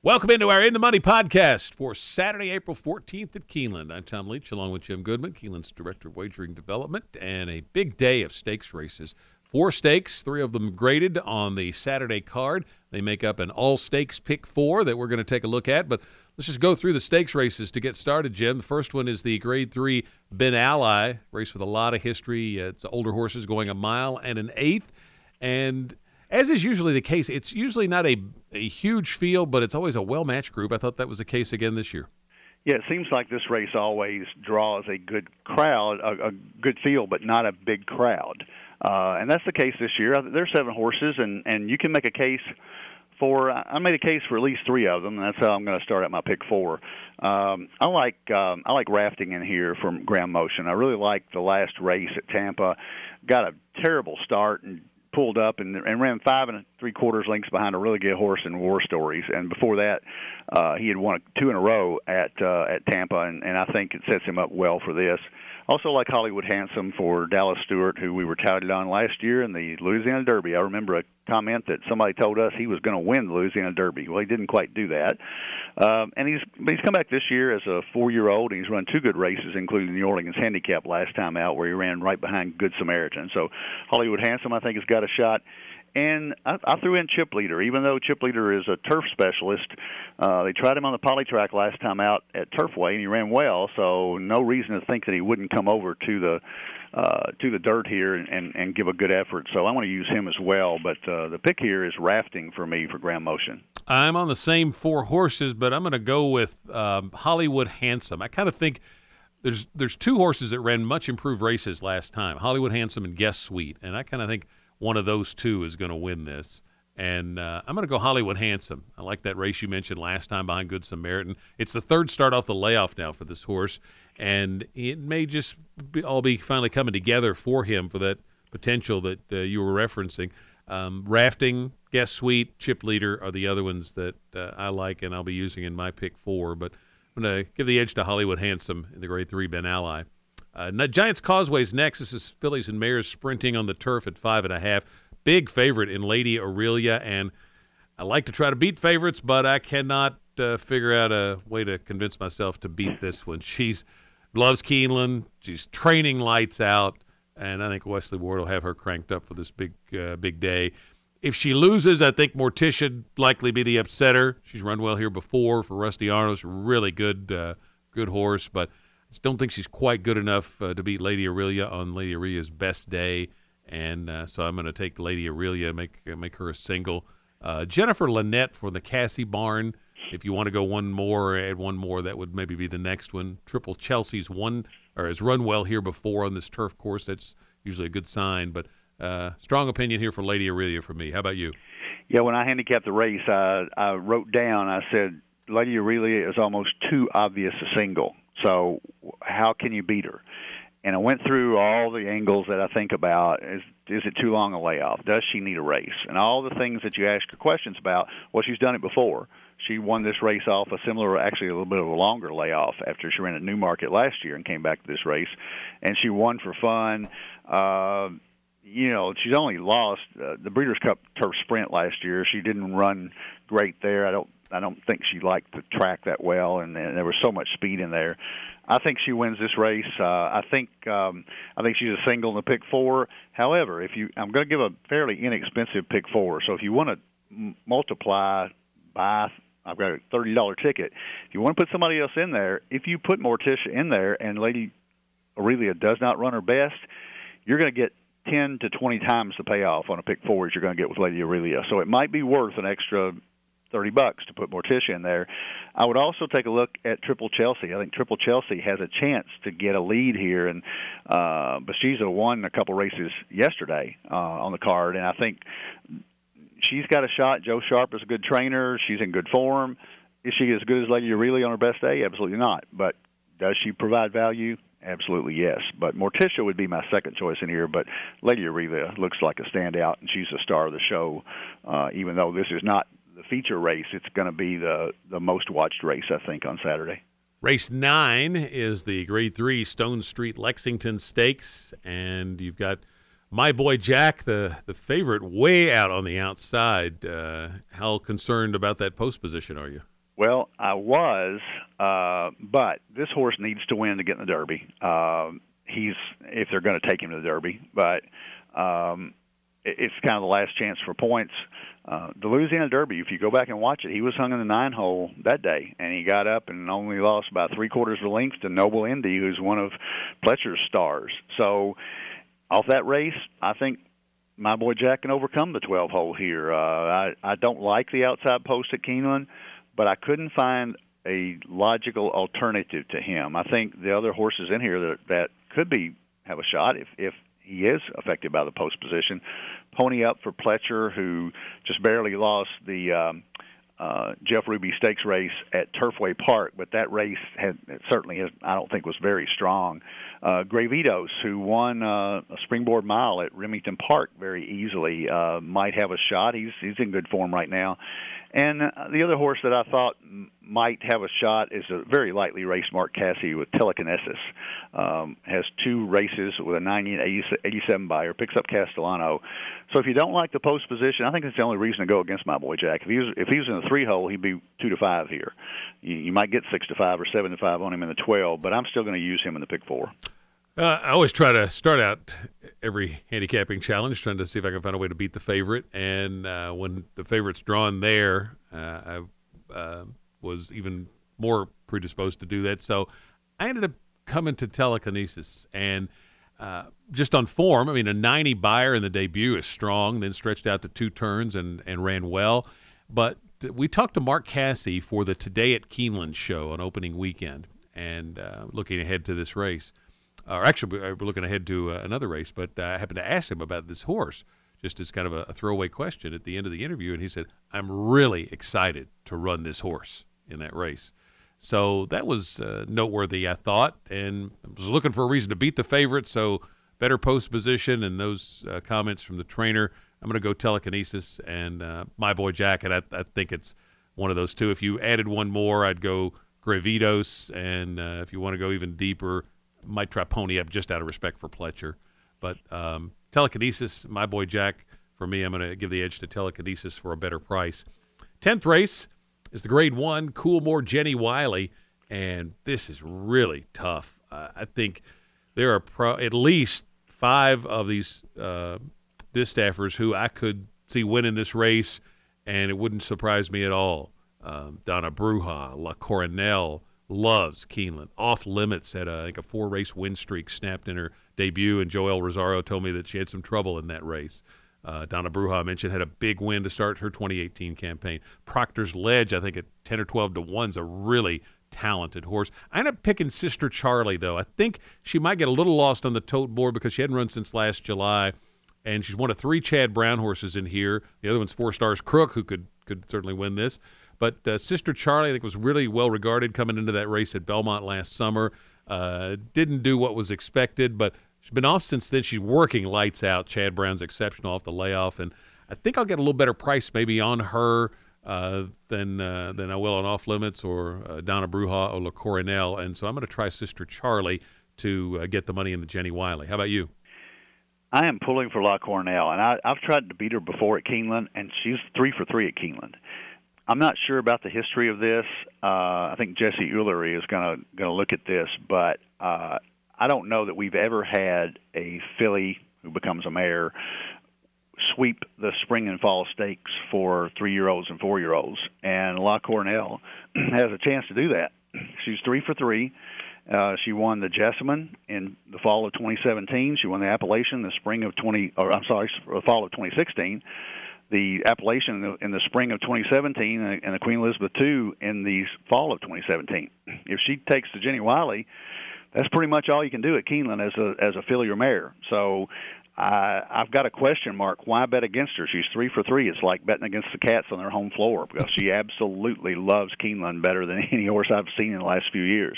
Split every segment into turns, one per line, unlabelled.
Welcome into our In the Money podcast for Saturday, April 14th at Keeneland. I'm Tom Leach, along with Jim Goodman, Keeneland's Director of Wagering Development, and a big day of stakes races. 4 stakes, 3 of them graded on the Saturday card. They make up an all-stakes pick 4 that we're going to take a look at, but let's just go through the stakes races to get started, Jim. The first one is the Grade 3 Ben Ally, race with a lot of history. It's older horses going a mile and an eighth, and as is usually the case, it's usually not a huge field, but it's always a well-matched group. I thought that was the case again this year.
Yeah, it seems like this race always draws a good crowd, a good field, but not a big crowd. And that's the case this year. There's 7 horses, and you can make a case for. I made a case for at least 3 of them, and that's how I'm going to start at my pick 4. I like Rafting in here from Grand Motion. I really like the last race at Tampa. Got a terrible start and pulled up and ran 5 3/4 lengths behind a really good horse in War Stories, and before that he had won 2 in a row at Tampa, and I think it sets him up well for this. Also like Hollywood Handsome for Dallas Stewart, who we were touted on last year in the Louisiana Derby. I remember a comment that somebody told us he was going to win the Louisiana Derby. Well, he didn't quite do that. And he's come back this year as a 4-year-old, and he's run 2 good races, including the New Orleans Handicap last time out, where he ran right behind Good Samaritan. So Hollywood Handsome, I think, has got a shot. And I threw in Chip Leader, even though Chip Leader is a turf specialist. They tried him on the poly track last time out at Turfway, and he ran well, so no reason to think that he wouldn't come over to the dirt here and give a good effort. So I want to use him as well. But the pick here is Rafting for me for Grand Motion.
I'm on the same 4 horses, but I'm going to go with Hollywood Handsome. I kind of think there's 2 horses that ran much improved races last time, Hollywood Handsome and Guest Suite, and I kind of think one of those 2 is going to win this. And I'm going to go Hollywood Handsome. I like that race you mentioned last time behind Good Samaritan. It's the 3rd start off the layoff now for this horse, and it may just all be finally coming together for him for that potential that you were referencing. Rafting, Guest Suite, Chip Leader are the other ones that I like, and I'll be using in my pick 4. But I'm going to give the edge to Hollywood Handsome in the Grade 3 Ben Ally. Giants Causeway's next. This is fillies and mares sprinting on the turf at 5.5. Big favorite in Lady Aurelia, and I like to try to beat favorites, but I cannot figure out a way to convince myself to beat this one. She's loves Keeneland. She's training lights out, and I think Wesley Ward will have her cranked up for this big day. If she loses, I think Morticia likely be the upsetter. She's run well here before for Rusty Arnold. Really good horse, but I don't think she's quite good enough to beat Lady Aurelia on Lady Aurelia's best day, and so I'm going to take Lady Aurelia, make her a single. Jennifer Lynette for the Cassie Barn. If you want to go one more, add one more, that would maybe be the next one. Triple Chelsea's has run well here before on this turf course. That's usually a good sign, but strong opinion here for Lady Aurelia for me. How about you?
Yeah, when I handicapped the race, I wrote down, I said, Lady Aurelia is almost too obvious a single. So how can you beat her? And I went through all the angles that I think about. Is it too long a layoff? Does she need a race? And all the things that you ask her questions about. Well, she's done it before. She won this race off actually a little bit of a longer layoff after she ran at Newmarket last year and came back to this race. And she won for fun. She's only lost the Breeders' Cup Turf Sprint last year. She didn't run great there. I don't think she liked the track that well, and there was so much speed in there. I think she wins this race. I think she's a single in the pick 4. However, I'm going to give a fairly inexpensive pick 4. So if you want to multiply by, I've got a $30 ticket. If you want to put somebody else in there, if you put Morticia in there and Lady Aurelia does not run her best, you're going to get 10 to 20 times the payoff on a pick 4 as you're going to get with Lady Aurelia. So it might be worth an extra $30 to put Morticia in there. I would also take a look at Triple Chelsea. I think Triple Chelsea has a chance to get a lead here, and Bashiza won a couple races yesterday on the card, and I think she's got a shot. Joe Sharp is a good trainer. She's in good form. Is she as good as Lady Aurelia on her best day? Absolutely not. But does she provide value? Absolutely, yes. But Morticia would be my second choice in here, but Lady Aurelia looks like a standout, and she's the star of the show, even though this is not the feature race. It's going to be the most watched race, I think, on Saturday.
Race 9 is the Grade 3 Stone Street Lexington Stakes, and you've got My Boy Jack, the favorite, way out on the outside. How concerned about that post position are you?
Well, I was, but this horse needs to win to get in the Derby. If they're going to take him to the Derby, but it's kind of the last chance for points. The Louisiana Derby, if you go back and watch it, he was hung in the 9-hole that day, and he got up and only lost about 3/4 of a length to Noble Indy, who's one of Pletcher's stars. So off that race, I think My Boy Jack can overcome the 12-hole here. I don't like the outside post at Keeneland, but I couldn't find a logical alternative to him. I think the other horses in here that could have a shot if he is affected by the post position. Pony Up for Pletcher, who just barely lost the Jeff Ruby Stakes race at Turfway Park, but that race I don't think was very strong. Gravitos, who won a springboard mile at Remington Park very easily, might have a shot. He's in good form right now. And the other horse that I thought might have a shot is a very lightly raced Mark Casse with Telekinesis. Has 2 races with a 90-87 buyer, picks up Castellano. So if you don't like the post position, I think it's the only reason to go against My Boy Jack. If he was in the 3-hole, he'd be 2-5 here. You might get 6-5 or 7-5 on him in the 12, but I'm still going to use him in the pick 4.
I always try to start out every handicapping challenge trying to see if I can find a way to beat the favorite. And when the favorite's drawn there, I was even more predisposed to do that. So I ended up coming to Telekinesis. And just on form, I mean, a 90 buyer in the debut is strong, then stretched out to 2 turns and ran well. But we talked to Mark Casse for the Today at Keeneland show on opening weekend and looking ahead to this race. Or actually, we're looking ahead to another race, but I happened to ask him about this horse, just as kind of a throwaway question at the end of the interview, and he said, I'm really excited to run this horse in that race. So that was noteworthy, I thought, and I was looking for a reason to beat the favorite, so better post position and those comments from the trainer. I'm going to go Telekinesis and My Boy Jack, and I think it's one of those two. If you added one more, I'd go Gravitos, and if you want to go even deeper, might try Pony Up just out of respect for Pletcher. But Telekinesis, My Boy Jack, for me, I'm going to give the edge to Telekinesis for a better price. 10th race is the Grade 1, Coolmore Jenny Wiley, and this is really tough. I think there are at least 5 of these distaffers who I could see winning this race, and it wouldn't surprise me at all. Donna Bruja, La Coronel, loves Keeneland. Off Limits had I think a 4-race win streak snapped in her debut, and Joelle Rosario told me that she had some trouble in that race. Donna Bruja, I mentioned, had a big win to start her 2018 campaign. Proctor's Ledge, I think at 10 or 12 to 1 is a really talented horse. I ended up picking Sister Charlie, though. I think she might get a little lost on the tote board because she hadn't run since last July, and she's one of 3 Chad Brown horses in here. The other one's 4 Stars Crook, who could certainly win this. But Sister Charlie, I think, was really well-regarded coming into that race at Belmont last summer. Didn't do what was expected, but she's been off since then. She's working lights out. Chad Brown's exceptional off the layoff, and I think I'll get a little better price maybe on her than I will on Off Limits or Donna Bruja or La Coronel. And so I'm going to try Sister Charlie to get the money in the Jenny Wiley. How about you?
I am pulling for La Coronel, and I've tried to beat her before at Keeneland, and she's 3 for 3 at Keeneland. I'm not sure about the history of this. I think Jesse Ullery is going to look at this, but I don't know that we've ever had a filly who becomes a mare sweep the spring and fall stakes for 3-year-olds and 4-year-olds, and La Coronel has a chance to do that. She's 3 for 3. She won the Jessamine in the fall of 2017. She won the Appalachian in the fall of 2016. The Appalachian in the spring of 2017, and the Queen Elizabeth II in the fall of 2017. If she takes the Jenny Wiley, that's pretty much all you can do at Keeneland as a filly or mare. So I've got a question mark. Why bet against her? She's 3 for 3. It's like betting against the Cats on their home floor because she absolutely loves Keeneland better than any horse I've seen in the last few years.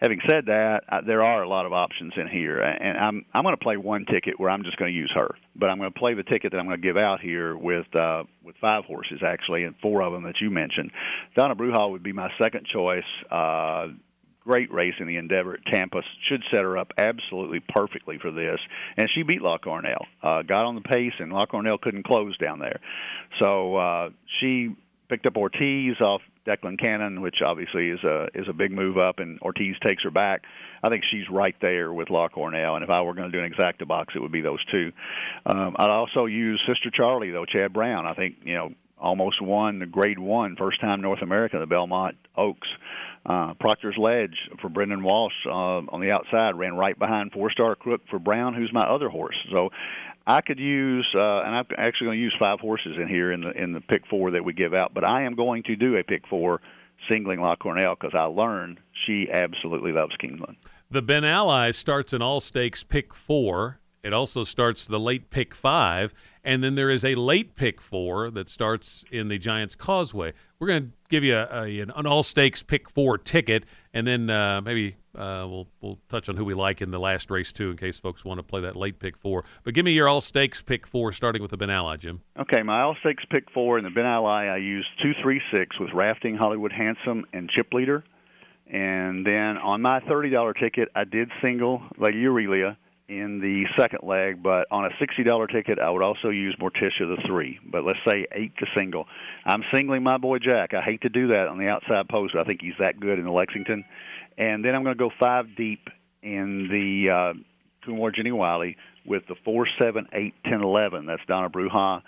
Having said that, there are a lot of options in here, and I'm going to play one ticket where I'm just going to use her, but I'm going to play the ticket that I'm going to give out here with 5 horses actually, and 4 of them that you mentioned. Donna Bruja would be my second choice. great race in the Endeavor at Tampa. Should set her up absolutely perfectly for this. And she beat La Cornell, got on the pace, and La Cornell couldn't close down there. So she picked up Ortiz off Declan Cannon, which obviously is a big move up, and Ortiz takes her back. I think she's right there with La Cornell, and if I were going to do an exacta box, it would be those two. I'd also use Sister Charlie, though, Chad Brown. I think, almost won the Grade 1, first time North America, the Belmont Oaks. Proctor's Ledge for Brendan Walsh on the outside ran right behind 4-Star Crook for Brown, who's my other horse. So I could use, and I'm actually going to use 5 horses in here in the pick 4 that we give out, but I am going to do a pick 4 singling La Cornell because I learned she absolutely loves Keeneland.
The Ben Ally starts an all-stakes pick 4. It also starts the late pick 5, and then there is a late pick 4 that starts in the Giants Causeway. We're going to give you an all-stakes pick 4 ticket, and then maybe we'll touch on who we like in the last race, too, in case folks want to play that late pick 4. But give me your all-stakes pick 4, starting with the Ben Ally, Jim.
Okay, my all-stakes pick 4 in the Ben Ally, I used 2, 3, 6 with Rafting, Hollywood Handsome, and Chip Leader. And then on my $30 ticket, I did single Lady Aurelia in the second leg, but on a $60 ticket, I would also use Morticia the 3. But let's say 8 to single. I'm singling my boy Jack. I hate to do that on the outside post, but I think he's that good in the Lexington. And then I'm going to go 5 deep in the Coonmore Jenny Wiley with the 4, 7, 8, 10, 11. That's Donna Bruja,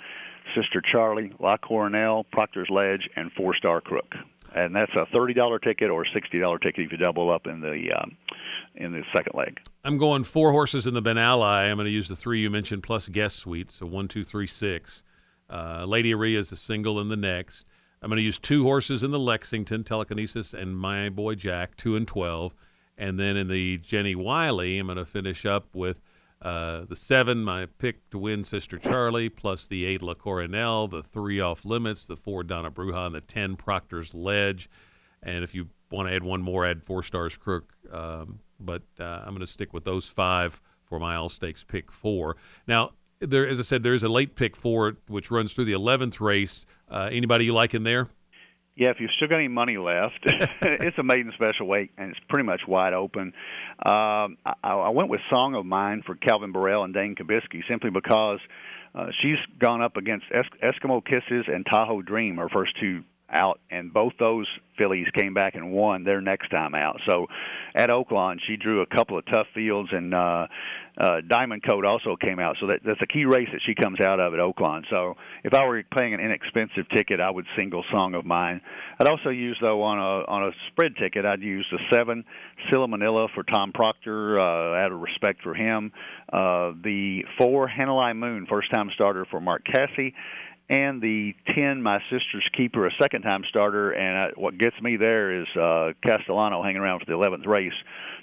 Sister Charlie, La Cornell, Proctor's Ledge, and 4-Star Crook. And that's a $30 ticket or a $60 ticket if you double up in the second leg.
I'm going 4 horses in the Ben Ally. I'm going to use the 3 you mentioned plus guest suite, so 1, 2, 3, 6. Lady Aria is a single in the next. I'm going to use 2 horses in the Lexington, Telekinesis and My Boy Jack, 2 and 12. And then in the Jenny Wiley, I'm going to finish up with the 7, my pick to win, Sister Charlie, plus the 8, La Coronel, the 3 Off Limits, the 4, Donna Bruja, and the 10, Proctor's Ledge. And if you want to add one more, add 4 Stars Crook. But I'm going to stick with those 5 for my all-stakes pick 4. Now, as I said, there is a late pick 4, which runs through the 11th race. Anybody you like in there?
Yeah, if you've still got any money left, it's a maiden special weight, and it's pretty much wide open. I went with Song of Mine for Calvin Burrell and Dane Kabisky simply because she's gone up against Eskimo Kisses and Tahoe Dream, her first 2 out, and both those fillies came back and won their next time out. So at Oaklawn, she drew a couple of tough fields, and Diamond Coat also came out. So that's a key race that she comes out of at Oaklawn. So if I were playing an inexpensive ticket, I would single Song of Mine. I'd also use, though, on a spread ticket, I'd use the 7, Silla Manila for Tom Proctor, out of respect for him. The 4, Hanalei Moon, first-time starter for Mark Cassie. And the 10, My Sister's Keeper, a second-time starter, and what gets me there is Castellano hanging around for the 11th race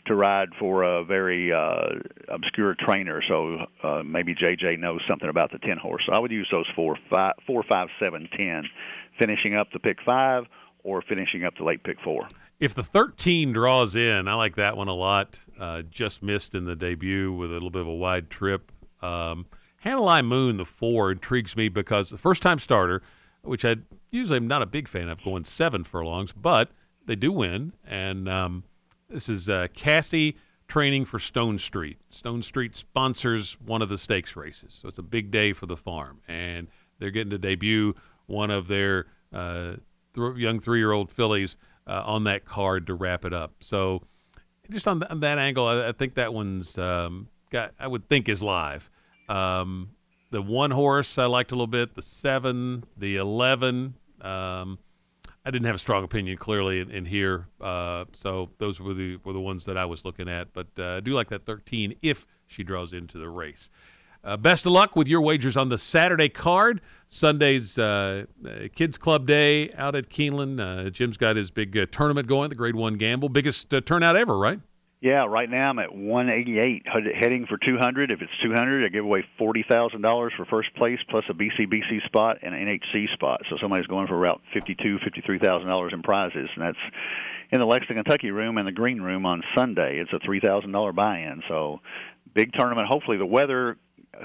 to ride for a very obscure trainer, so maybe JJ knows something about the 10 horse. So I would use those 4, 5, 7, 10, finishing up the pick 5 or finishing up the late pick 4.
If the 13 draws in, I like that one a lot. Just missed in the debut with a little bit of a wide trip. Hanalei Moon, the 4, intrigues me because the first-time starter, which I usually am not a big fan of, going 7 furlongs, but they do win. And this is Cassie training for Stone Street. Stone Street sponsors one of the stakes races, so it's a big day for the farm. And they're getting to debut one of their young 3-year-old fillies on that card to wrap it up. So just on that angle, I think that one's I would think is live. The 1 horse I liked a little bit, the 7, the 11. I didn't have a strong opinion clearly in here, so those were the ones that I was looking at. But I do like that 13 if she draws into the race. Best of luck with your wagers on the Saturday card. Sunday's Kids Club Day out at Keeneland. Jim's got his big tournament going, the Grade 1 Gamble. Biggest turnout ever, right?
Yeah, right now I'm at 188, heading for 200. If it's 200, I give away $40,000 for first place, plus a BCBC spot and an NHC spot. So somebody's going for about $53,000 in prizes, and that's in the Lexington, Kentucky room and the green room on Sunday. It's a $3,000 buy-in. So big tournament. Hopefully the weather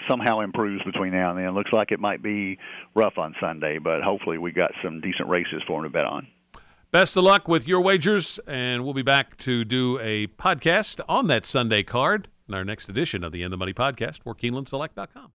somehow improves between now and then. It looks like it might be rough on Sunday, but hopefully we got some decent races for them to bet on.
Best of luck with your wagers, and we'll be back to do a podcast on that Sunday card in our next edition of the In the Money podcast for KeenelandSelect.com.